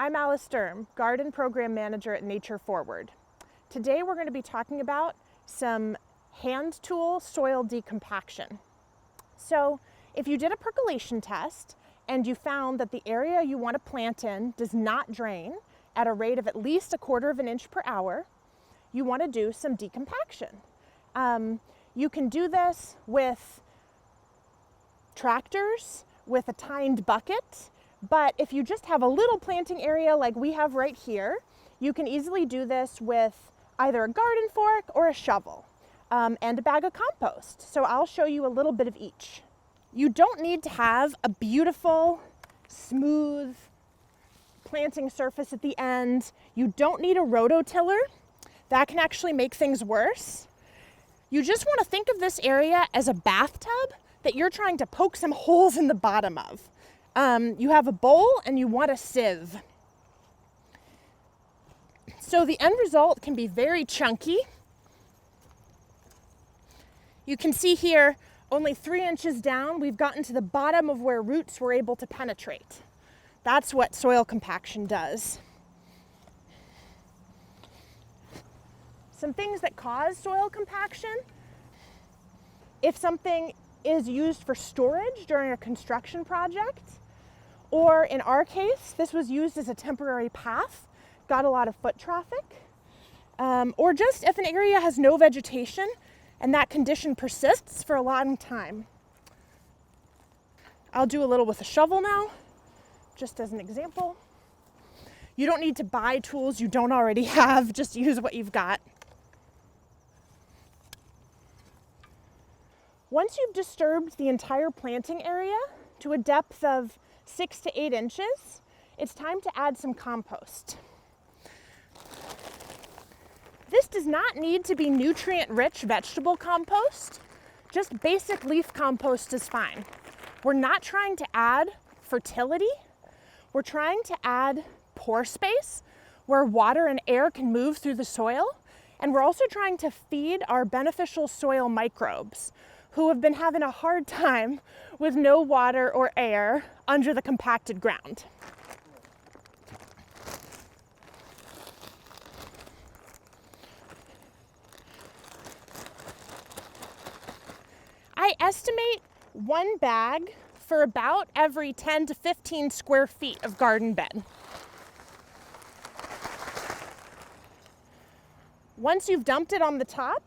I'm Alice Sturm, Garden Program Manager at Nature Forward. Today we're going to be talking about some hand tool soil decompaction. So if you did a percolation test and you found that the area you want to plant in does not drain at a rate of at least 1/4 inch per hour, you want to do some decompaction. You can do this with tractors, with a tined bucket, but if you just have a little planting area like we have right here, you can easily do this with either a garden fork or a shovel and a bag of compost. So I'll show you a little bit of each. You don't need to have a beautiful, smooth planting surface at the end. You don't need a rototiller. That can actually make things worse. You just want to think of this area as a bathtub that you're trying to poke some holes in the bottom of. You have a bowl and you want a sieve. So the end result can be very chunky. You can see here, only 3 inches down, we've gotten to the bottom of where roots were able to penetrate. That's what soil compaction does. Some things that cause soil compaction: if something is used for storage during a construction project, or in our case, this was used as a temporary path, got a lot of foot traffic, or just if an area has no vegetation and that condition persists for a long time. I'll do a little with a shovel now, just as an example. You don't need to buy tools you don't already have, just use what you've got. Once you've disturbed the entire planting area to a depth of 6 to 8 inches, it's time to add some compost. This does not need to be nutrient-rich vegetable compost. Just basic leaf compost is fine. We're not trying to add fertility. We're trying to add pore space where water and air can move through the soil. And we're also trying to feed our beneficial soil microbes who have been having a hard time with no water or air under the compacted ground. I estimate 1 bag for about every 10 to 15 square feet of garden bed. Once you've dumped it on the top,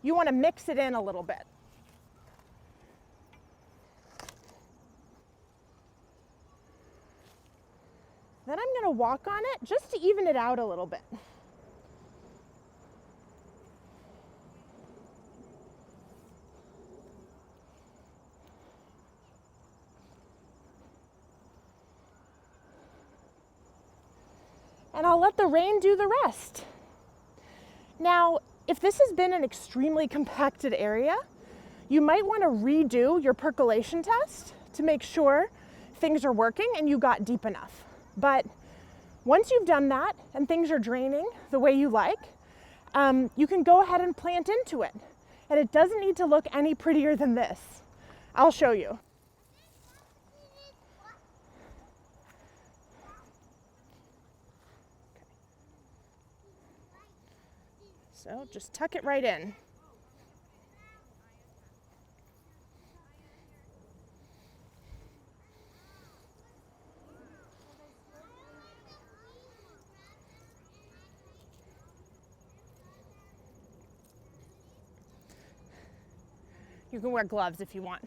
you want to mix it in a little bit. Then I'm going to walk on it just to even it out a little bit. And I'll let the rain do the rest. Now, if this has been an extremely compacted area, you might want to redo your percolation test to make sure things are working and you got deep enough. But once you've done that and things are draining the way you like, you can go ahead and plant into it. And it doesn't need to look any prettier than this. I'll show you. So just tuck it right in. You can wear gloves if you want.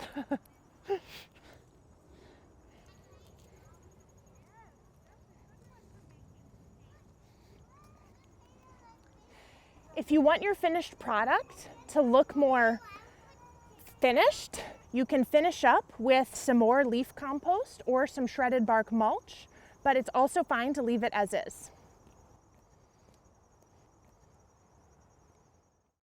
If you want your finished product to look more finished, you can finish up with some more leaf compost or some shredded bark mulch, but it's also fine to leave it as is.